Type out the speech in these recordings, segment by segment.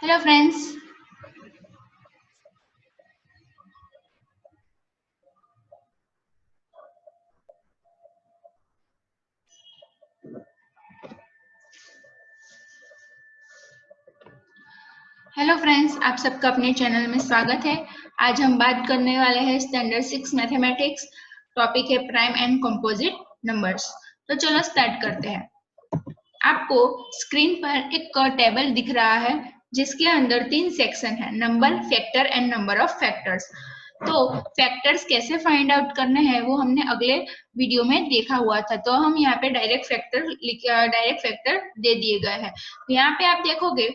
Hello friends. Hello friends, आप सबका अपने चैनल में स्वागत है। आज हम बात करने वाले हैं स्टैंडर्ड 6 मैथमेटिक्स। टॉपिक है प्राइम एंड कंपोजिट नंबर्स। तो चलो स्टार्ट करते हैं। आपको स्क्रीन पर एक टेबल दिख रहा है जिसके अंदर 3 सेक्शन है, number, factor and number of factors. तो फैक्टर्स कैसे फाइंड आउट करने हैं वो हमने अगले वीडियो में देखा हुआ था। तो हम यहाँ पे डायरेक्ट फैक्टर दे दिए गए हैं। यहाँ पे आप देखोगे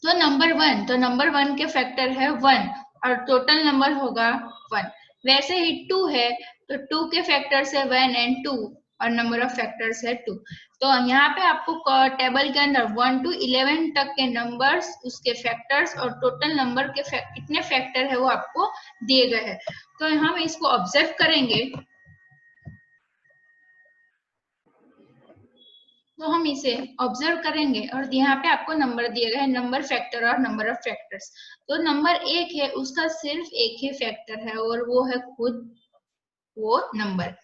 तो नंबर वन के फैक्टर है 1 और टोटल नंबर होगा 1। वैसे ही 2 है तो 2 के फैक्टर्स है 1 एंड 2 और नंबर ऑफ फैक्टर्स है 2। तो यहाँ पे आपको टेबल के अंदर 1 to 11 तक के नंबर्स, उसके फैक्टर्स और टोटल नंबर के कितने फैक्टर है वो आपको दिए गए हैं। तो हम इसको ऑब्जर्व करेंगे तो हम इसे ऑब्जर्व करेंगे और यहाँ पे आपको नंबर दिए गए हैं, नंबर, फैक्टर और नंबर ऑफ फैक्टर्स। तो नंबर 1 है, उसका सिर्फ एक ही फैक्टर है और वो है खुद वो नंबर।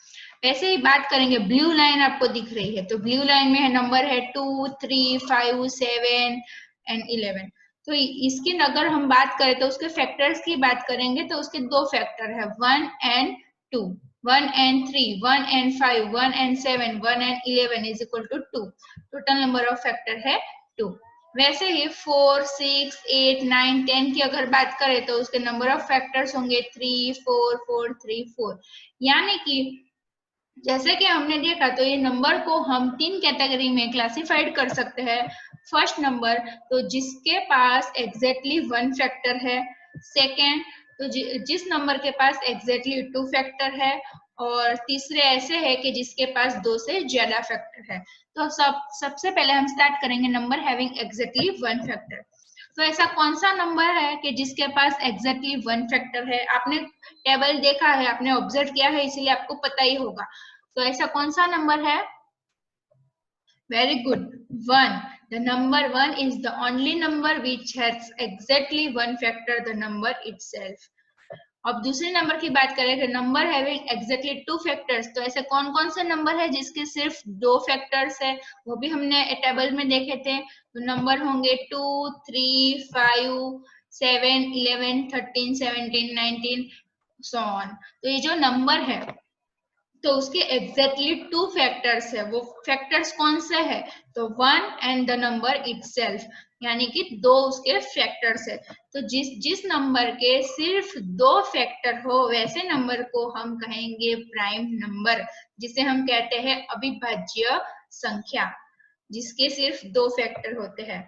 ऐसे ही बात करेंगे, ब्लू लाइन आपको दिख रही है तो ब्लू लाइन में है नंबर है 2, 3, 5, 7 एंड 11। तो इसकी अगर हम बात करें तो उसके फैक्टर्स की बात करेंगे तो उसके दो फैक्टर है 1 and 2, 1 and 3, 1 and 5, 1 and 7, 1 and 11 is equal to 2। Total number of factor है 2। वैसे ही 4, 6, 8, 9, 10 की अगर बात करें तो उसके नंबर ऑफ फैक्टर्स होंगे 3, 4, 4, 3, 4। यानी कि जैसे कि हमने देखा तो ये नंबर को हम 3 कैटेगरी में क्लासिफाइड कर सकते हैं। फर्स्ट नंबर, तो जिसके पास एग्जैक्टली 1 फैक्टर है। सेकेंड, तो जिस नंबर के पास एग्जैक्टली 2 फैक्टर है। और तीसरे ऐसे है कि जिसके पास 2 से ज्यादा फैक्टर है। तो सबसे पहले हम स्टार्ट करेंगे नंबर हैविंग एग्जैक्टली 1 फैक्टर। तो ऐसा कौन सा नंबर है कि जिसके पास एग्जैक्टली 1 फैक्टर है? आपने टेबल देखा है, आपने ऑब्जर्व किया है, इसलिए आपको पता ही होगा। तो ऐसा कौन सा नंबर है? Very good, 1। The number 1 is the only number which has exactly 1 factor, the number itself। अब दूसरे नंबर की बात करें कि नंबर हैविंग एग्जैक्टली 2 फैक्टर्स। तो ऐसे कौन कौन से नंबर है जिसके सिर्फ 2 फैक्टर्स है? वो भी हमने टेबल में देखे थे। तो नंबर होंगे 2, 3, 5, 7, 11, 13, 17, 19 सो ऑन। तो ये जो नंबर है तो उसके एग्जैक्टली 2 फैक्टर्स है। वो फैक्टर्स कौन से है? तो 1 एंड द नंबर इटसेल्फ, यानी कि 2 उसके फैक्टर्स है। तो जिस नंबर के सिर्फ 2 फैक्टर हो वैसे नंबर को हम कहेंगे प्राइम नंबर, जिसे हम कहते हैं अविभाज्य संख्या, जिसके सिर्फ 2 फैक्टर होते हैं।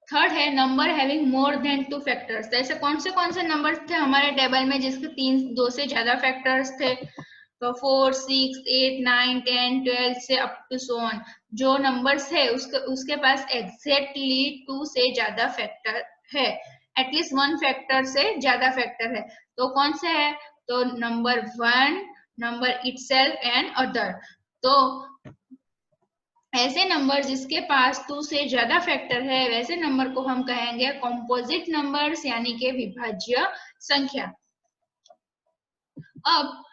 थर्ड है number having more than 2 factors. तो ऐसे कौन से नंबर्स थे हमारे टेबल में जिसके 2 से ज्यादा फैक्टर्स थे? तो 4, 6, 8, 9, 10, 12 से अप टू सो ऑन। जो नंबर्स है उसके पास एग्जैक्टली 2 से ज्यादा फैक्टर है, एटलीस्ट 1 फैक्टर से ज्यादा फैक्टर है। तो कौन से है? तो number 1, number itself and other. तो ऐसे नंबर जिसके पास 2 से ज्यादा फैक्टर है वैसे नंबर को हम कहेंगे कंपोजिट नंबर्स, यानी कि विभाज्य संख्या। अब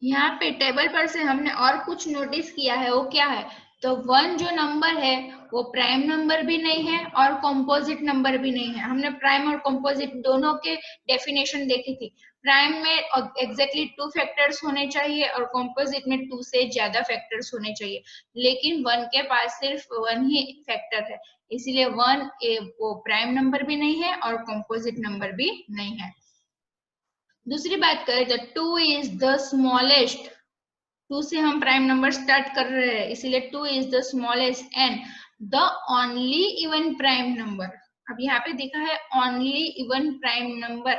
यहाँ पे टेबल पर से हमने और कुछ नोटिस किया है, वो क्या है? तो 1 जो नंबर है वो प्राइम नंबर भी नहीं है और कंपोजिट नंबर भी नहीं है। हमने प्राइम और कंपोजिट दोनों के डेफिनेशन देखी थी। प्राइम में एग्जैक्टली 2 फैक्टर्स होने चाहिए और कंपोजिट में 2 से ज्यादा फैक्टर्स होने चाहिए, लेकिन 1 के पास सिर्फ 1 ही फैक्टर है, इसीलिए 1 वो प्राइम नंबर भी नहीं है और कंपोजिट नंबर भी नहीं है। दूसरी बात करें तो 2 इज द स्मॉलेस्ट। 2 से हम प्राइम नंबर स्टार्ट कर रहे हैं, इसीलिए 2 is the smallest and the only even prime number. अब यहाँ पे देखा है ओनली इवन प्राइम नंबर।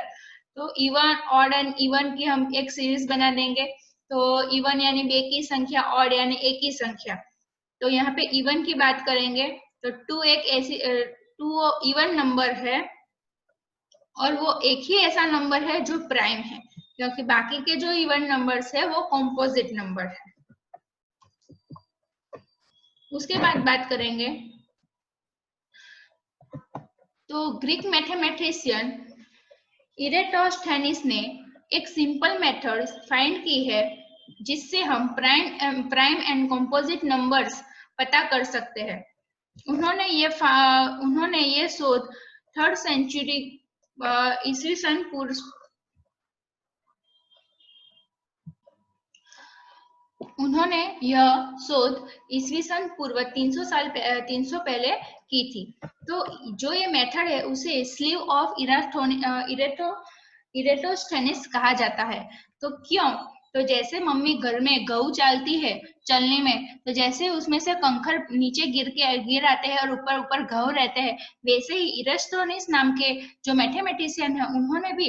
तो इवन, ऑड एंड इवन की हम एक सीरीज बना देंगे। तो इवन यानी एक ही संख्या, ऑड यानी एक ही संख्या। तो यहाँ पे इवन की बात करेंगे तो 2 एक ऐसी 2 इवन नंबर है और वो एक ही ऐसा नंबर है जो प्राइम है, क्योंकि बाकी के जो इवन नंबर्स है वो कंपोजिट नंबर है। उसके बाद बात करेंगे तो ग्रीक मैथमेटिशियन इरेटोस्थेनिस ने एक सिंपल मेथड फाइंड की है जिससे हम प्राइम एंड कंपोजिट नंबर्स पता कर सकते हैं। उन्होंने ये शोध 3rd सेंचुरी ईस्वी सन पूर्व उन्होंने यह शोध ईस्वी सन पूर्व 300 पहले की थी। तो जो ये मेथड है उसे स्लीव ऑफ इरेटोस्थेनिस कहा जाता है। तो क्यों? तो जैसे मम्मी घर में गऊ चालती है चलने में, तो जैसे उसमें से कंकर नीचे गिर आते हैं और ऊपर ऊपर गऊ रहते हैं, वैसे ही इरेटोस्थेनिस नाम के जो मैथमेटिशियन है उन्होंने भी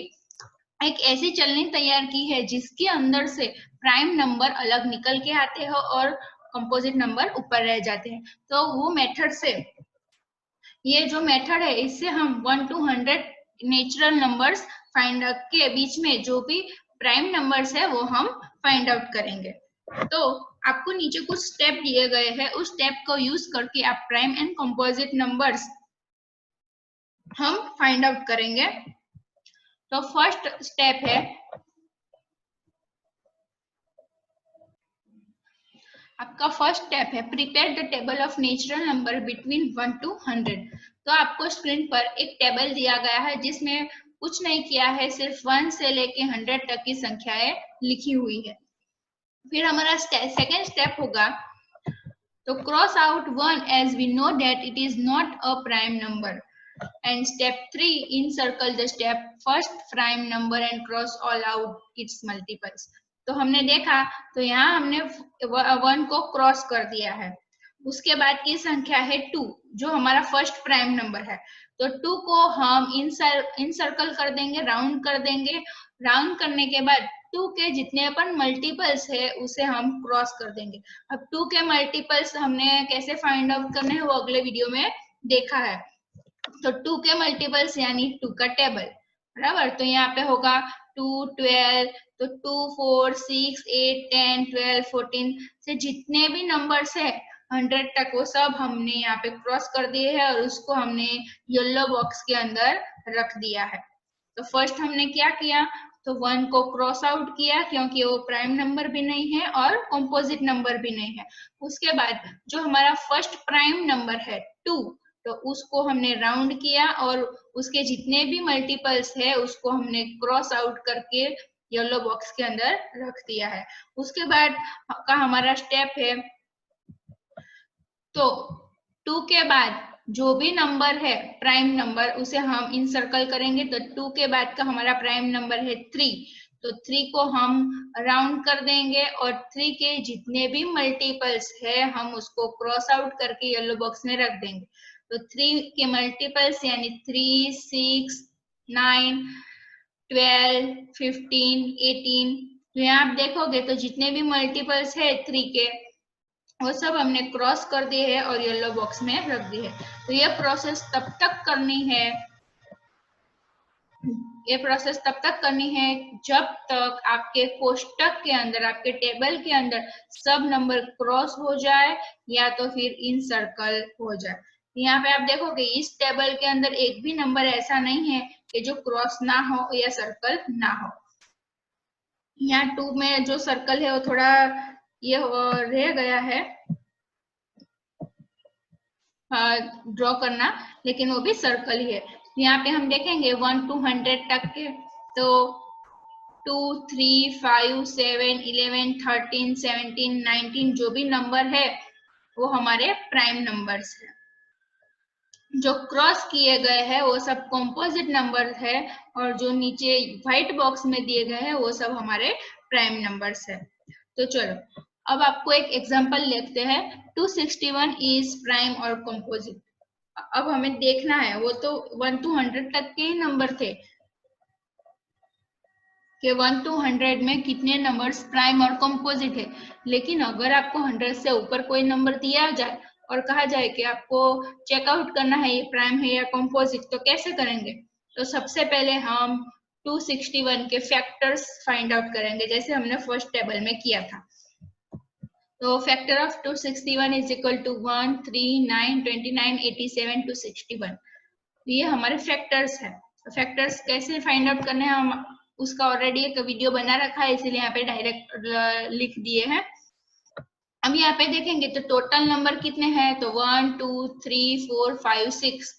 एक ऐसी चलनी तैयार की है जिसके अंदर से प्राइम नंबर अलग निकल के आते हो और कंपोजिट नंबर ऊपर रह जाते हैं। तो वो मेथड से, ये जो मेथड है इससे हम 1 to 100 नेचुरल नंबर्स फाइंड के बीच में जो भी प्राइम नंबर्स है वो हम फाइंड आउट करेंगे। तो आपको नीचे कुछ स्टेप दिए गए हैं, उस स्टेप को यूज करके आप प्राइम एंड कंपोजिट नंबर्स हम फाइंड आउट करेंगे। तो फर्स्ट स्टेप है, आपका फर्स्ट स्टेप है prepare the table of natural number between 1 to 100। तो आपको स्क्रीन पर एक टेबल दिया गया है जिसमें कुछ नहीं किया है, सिर्फ 1 से लेके 100 तक की संख्याएं लिखी हुई है। फिर हमारा सेकेंड स्टेप होगा, तो cross out 1 as we know that it is not a prime number, and step 3 encircle the step first prime number and cross all out its multiples। तो हमने देखा, तो यहाँ हमने 1 को क्रॉस कर दिया है। उसके बाद की संख्या है 2 जो हमारा फर्स्ट प्राइम नंबर है। तो 2 को हम इनसर्कल कर देंगे, राउंड कर देंगे। राउंड करने के बाद 2 के जितने अपन मल्टीपल्स है उसे हम क्रॉस कर देंगे। अब 2 के मल्टीपल्स हमने कैसे फाइंड आउट करने हैं वो अगले वीडियो में देखा है। तो 2 के मल्टीपल्स यानी 2 का टेबल, बराबर। तो यहाँ पे होगा 2, 12, तो 2, 4, 6, 8, 10, 12, 14 से जितने भी नंबर्स है 100 तक वो सब हमने यहाँ पे क्रॉस कर दिए हैं और उसको हमने येलो बॉक्स के अंदर रख दिया है। तो फर्स्ट हमने क्या किया, तो 1 को क्रॉस आउट किया क्योंकि वो प्राइम नंबर भी नहीं है और कंपोजिट नंबर भी नहीं है। उसके बाद जो हमारा फर्स्ट प्राइम नंबर है 2, तो उसको हमने राउंड किया और उसके जितने भी मल्टीपल्स है उसको हमने क्रॉस आउट करके येलो बॉक्स के अंदर रख दिया है। उसके बाद का हमारा स्टेप है, तो 2 के बाद जो भी नंबर है प्राइम नंबर उसे हम इनसर्कल करेंगे। तो 2 के बाद का हमारा प्राइम नंबर है 3, तो 3 को हम राउंड कर देंगे और 3 के जितने भी मल्टीपल्स है हम उसको क्रॉस आउट करके येलो बॉक्स में रख देंगे। तो 3 के मल्टीपल्स यानी 3, 6, 9, 12, 15, 18। तो यहाँ आप देखोगे तो जितने भी मल्टीपल्स है 3 के वो सब हमने क्रॉस कर दिए है और येलो बॉक्स में रख दी है। तो ये प्रोसेस तब तक करनी है, जब तक आपके कोष्टक के अंदर, आपके टेबल के अंदर सब नंबर क्रॉस हो जाए या तो फिर इन सर्कल हो जाए। यहाँ पे आप देखोगे इस टेबल के अंदर एक भी नंबर ऐसा नहीं है कि जो क्रॉस ना हो या सर्कल ना हो। यहाँ 2 में जो सर्कल है वो थोड़ा ये रह गया है ड्रॉ करना, लेकिन वो भी सर्कल ही है। यहाँ पे हम देखेंगे 1 to 100 तक के, तो 2, 3, 5, 7, 11, 13, 17, 19 जो भी नंबर है वो हमारे प्राइम नंबर्स है। जो क्रॉस किए गए हैं वो सब कंपोजिट नंबर है और जो नीचे व्हाइट बॉक्स में दिए गए हैं वो सब हमारे प्राइम नंबर्स है। तो चलो अब आपको एक एग्जांपल लेते हैं, 261 इज प्राइम और कंपोजिट। अब हमें देखना है, वो तो 1 to 100 तक के ही नंबर थे कि 1 to 100 में कितने नंबर्स प्राइम और कंपोजिट है। लेकिन अगर आपको 100 से ऊपर कोई नंबर दिया जाए और कहा जाए कि आपको चेकआउट करना है ये प्राइम है या कंपोजिट, तो कैसे करेंगे? तो सबसे पहले हम 261 के फैक्टर्स फाइंड आउट करेंगे जैसे हमने फर्स्ट टेबल में किया था। तो factor of 261 is equal to 1, 3, 9, 29, 87 to 61। तो ये हमारे फैक्टर्स है। तो फैक्टर्स कैसे फाइंड आउट करने हैं, हम उसका ऑलरेडी एक वीडियो बना रखा है, इसीलिए यहाँ पे डायरेक्ट लिख दिए हैं। अब यहाँ पे देखेंगे तो टोटल नंबर कितने हैं, तो 1 2 3 4 5 6,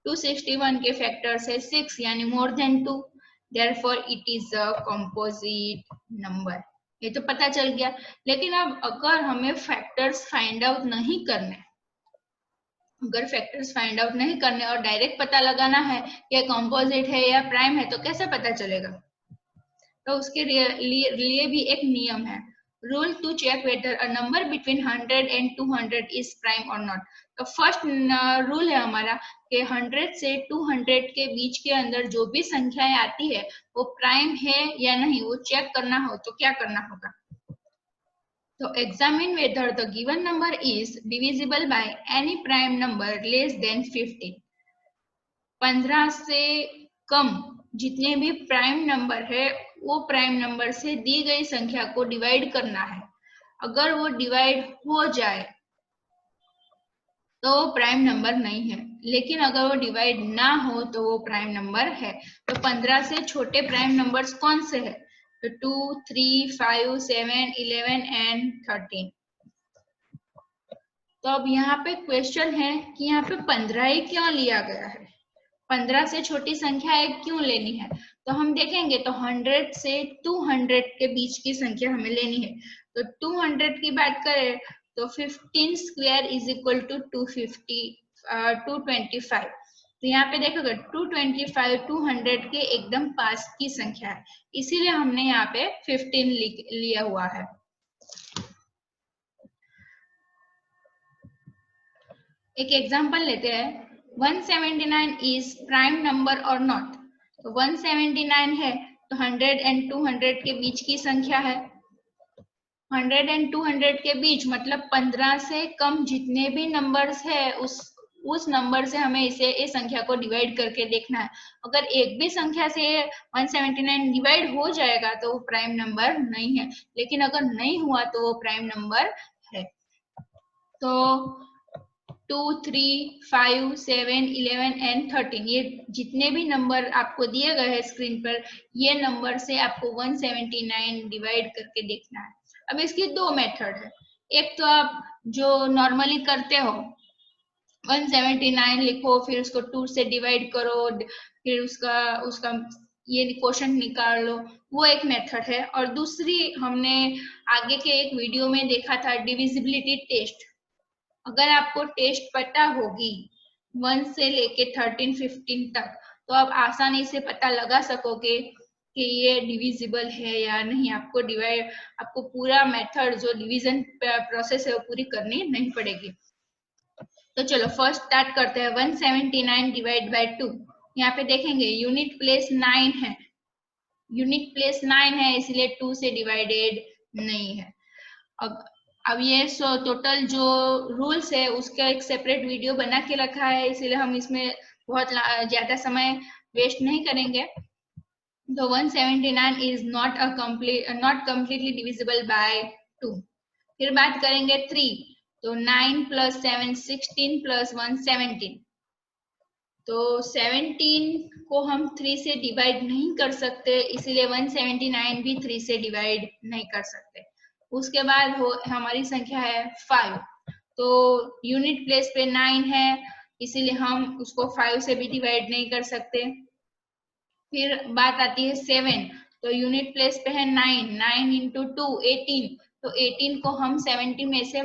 261 के फैक्टर्स है 6, यानी more than 2, therefore it is a composite number. ये तो पता चल गया। लेकिन अब अगर हमें फैक्टर्स फाइंड आउट नहीं करने, अगर फैक्टर्स फाइंड आउट नहीं करने और डायरेक्ट पता लगाना है कि कंपोजिट है या प्राइम है, तो कैसे पता चलेगा? तो उसके लिए भी एक नियम है, rule to check whether a number between 100 and 200 is prime और नॉट। तो फर्स्ट रूल है हमारा कि 100 से 200 के बीच के अंदर जो भी संख्याएं आती है वो प्राइम है या नहीं, वो चेक करना हो तो क्या करना होगा? तो examine whether the given number is divisible by any prime number less than 15। 15 से कम जितने भी प्राइम नंबर है वो प्राइम नंबर से दी गई संख्या को डिवाइड करना है। अगर वो डिवाइड हो जाए तो वो प्राइम नंबर नहीं है, लेकिन अगर वो डिवाइड ना हो तो वो प्राइम नंबर है। तो 15 से छोटे प्राइम नंबर्स कौन से है? तो 2 3 5 7 11 एंड 13। तो अब यहाँ पे क्वेश्चन है कि यहाँ पे 15 ही क्यों लिया गया है, 15 से छोटी संख्या क्यों लेनी है? तो हम देखेंगे तो 100 से 200 के बीच की संख्या हमें लेनी है। तो 200 की बात करें तो 15 स्क्वायर इज इक्वल टू 225। तो यहाँ पे देखोगे 225 200 के एकदम पास की संख्या है, इसीलिए हमने यहाँ पे 15 लिया हुआ है। एक एग्जांपल लेते हैं, 179 इज प्राइम नंबर और नॉट। तो 179 है तो 100 एंड 200 के बीच की संख्या है। 100 एंड 200 के बीच मतलब 15 से कम जितने भी नंबर्स है उस नंबर से हमें इस संख्या को डिवाइड करके देखना है। अगर एक भी संख्या से 179 डिवाइड हो जाएगा तो वो प्राइम नंबर नहीं है, लेकिन अगर नहीं हुआ तो वो प्राइम नंबर है। तो 2 3 5 7 11 एंड 13 ये जितने भी नंबर आपको दिए गए हैं स्क्रीन पर, ये नंबर से आपको 179 डिवाइड करके देखना है। अब इसकी दो मेथड है। एक तो आप जो नॉर्मली करते हो, 179 लिखो, फिर उसको 2 से डिवाइड करो, फिर उसका उसका ये क्वेश्चन निकाल लो, वो एक मेथड है। और दूसरी हमने आगे के एक वीडियो में देखा था, डिविजिबिलिटी टेस्ट। अगर आपको टेस्ट पता होगी 1 से लेके 13 15 तक, तो आप आसानी से पता लगा सकोगे कि ये डिविजिबल है या नहीं। आपको पूरा मेथड जो डिवीजन प्रोसेस है वो पूरी करनी नहीं पड़ेगी। तो चलो फर्स्ट स्टार्ट करते हैं। 179 डिवाइड बाय 2, यहाँ पे देखेंगे यूनिट प्लेस 9 है, यूनिट प्लेस 9 है इसलिए 2 से डिवाइडेड नहीं है। अब ये टोटल जो रूल्स है उसका एक सेपरेट वीडियो बना के रखा है, इसीलिए हम इसमें बहुत ज्यादा समय वेस्ट नहीं करेंगे। तो 179 is not completely divisible by 2। फिर बात करेंगे 3, तो 9 + 7 16 + 1 17। तो 17 को हम 3 से डिवाइड नहीं कर सकते, इसीलिए 179 भी 3 से डिवाइड नहीं कर सकते। उसके बाद हमारी संख्या है 5, तो यूनिट प्लेस पे 9 है इसीलिए हम उसको 5 से भी डिवाइड नहीं कर सकते। फिर बात आती है 7, तो यूनिट प्लेस पे है 9, 9 × 2 18, तो 18 को हम 70 में से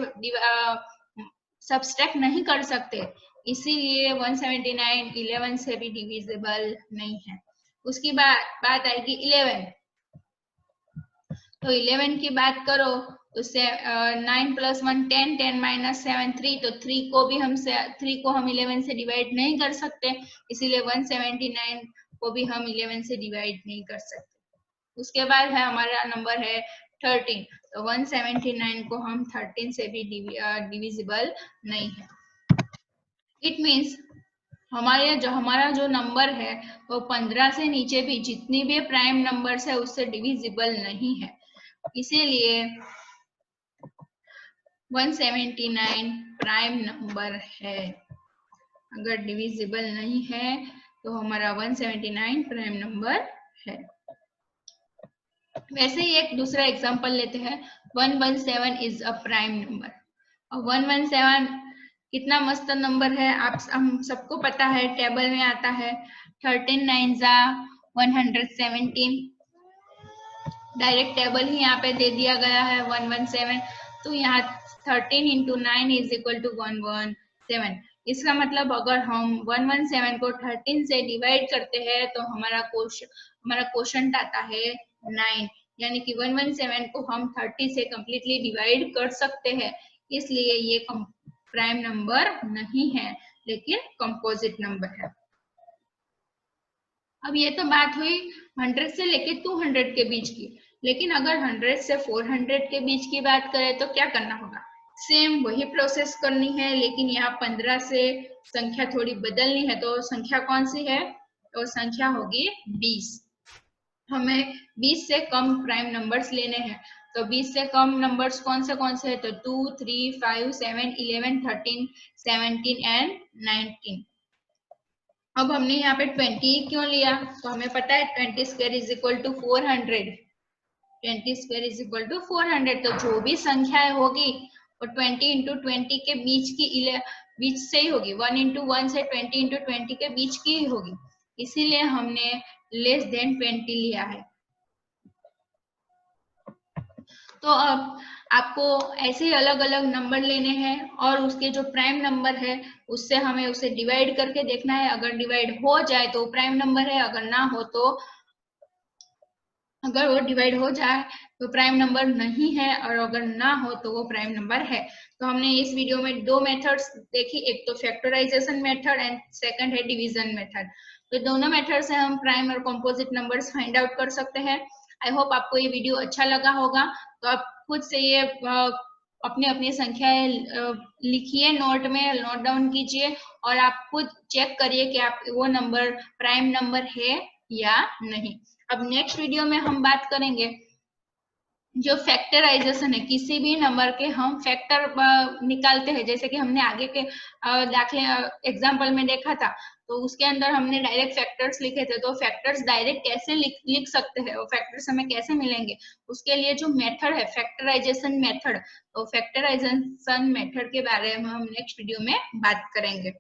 सब्सट्रैक्ट नहीं कर सकते, इसीलिए 179 11 से भी डिविजिबल नहीं है। उसकी बात आएगी 11, तो 11 की बात करो तो 9 + 1 10 10 - 7 3, तो 3 को हम 11 से डिवाइड नहीं कर सकते, इसीलिए 179 को भी हम 11 से डिवाइड नहीं कर सकते। उसके बाद है हमारा नंबर है 13, तो 179 को हम 13 से भी डिविजिबल नहीं है। इट मीन्स हमारा जो नंबर है वो 15 से नीचे भी जितनी भी प्राइम नंबर्स है उससे डिविजिबल नहीं है, इसीलिए 179 प्राइम नंबर है। अगर डिविजिबल नहीं है तो हमारा 179 प्राइम नंबर है। वैसे ही एक दूसरा एग्जांपल लेते हैं, 117 इज अ प्राइम नंबर। और 117 कितना मस्त नंबर है, हम सबको पता है, टेबल में आता है 13 9 जा 117, डायरेक्ट टेबल ही यहाँ पे दे दिया गया है 117। तो यहाँ 13 इंटू 9 इज इक्वल टू 117। इसका मतलब अगर हम 117 को 13 से डिवाइड करते हैं तो हमारा क्वोशंट आता है 9, यानी कि 117 को हम 30 से कंप्लीटली डिवाइड कर सकते हैं। इसलिए ये प्राइम नंबर नहीं है, लेकिन कंपोजिट नंबर है। अब ये तो बात हुई 100 से लेके 200 के बीच की, लेकिन अगर 100 से 400 के बीच की बात करें तो क्या करना होगा? सेम वही प्रोसेस करनी है, लेकिन यहाँ 15 से संख्या थोड़ी बदलनी है। तो संख्या कौन सी है? तो संख्या होगी 20। हमें 20 से कम प्राइम नंबर्स लेने हैं। तो 20 से कम नंबर्स कौन से है? तो 2 3 5 7 11 13 17 एंड 19। अब हमने यहाँ पे 20 क्यों लिया? तो हमें पता है 20 square is equal to 400। 20 square is equal to 400। तो जो भी संख्या होगी वो 20 इंटू 20 के बीच से ही होगी। 1 इंटू 1 से 20 इंटू 20 के बीच की ही होगी। इसीलिए हमने लेस देन 20 लिया है। तो अब आपको ऐसे ही अलग अलग नंबर लेने हैं और उसके जो प्राइम नंबर है उससे हमें उसे डिवाइड करके देखना है। अगर डिवाइड हो जाए तो प्राइम नंबर है, अगर ना हो तो, अगर वो डिवाइड हो जाए तो प्राइम नंबर नहीं है, और अगर ना हो तो वो प्राइम नंबर है। तो हमने इस वीडियो में दो मेथड्स देखी, एक तो फैक्टराइजेशन मेथड एंड सेकंड है डिवीजन मेथड। तो दोनों मेथड से हम प्राइम और कंपोजिट नंबर्स फाइंड आउट कर सकते हैं। आई होप आपको ये वीडियो अच्छा लगा होगा। तो आप खुद से ये अपने अपनी संख्याएं लिखिए, नोट में नोट डाउन कीजिए और आप खुद चेक करिए कि आप वो नंबर प्राइम नंबर है या नहीं। अब नेक्स्ट वीडियो में हम बात करेंगे जो फैक्टराइजेशन है, किसी भी नंबर के हम फैक्टर निकालते हैं, जैसे कि हमने आगे के दाखले एग्जाम्पल में देखा था। तो उसके अंदर हमने डायरेक्ट फैक्टर्स लिखे थे। तो फैक्टर्स डायरेक्ट कैसे लिख सकते हैं, वो फैक्टर्स हमें कैसे मिलेंगे, उसके लिए जो मेथड है फैक्टराइजेशन मेथड, तो फैक्टराइजेशन मेथड के बारे में हम नेक्स्ट वीडियो में बात करेंगे।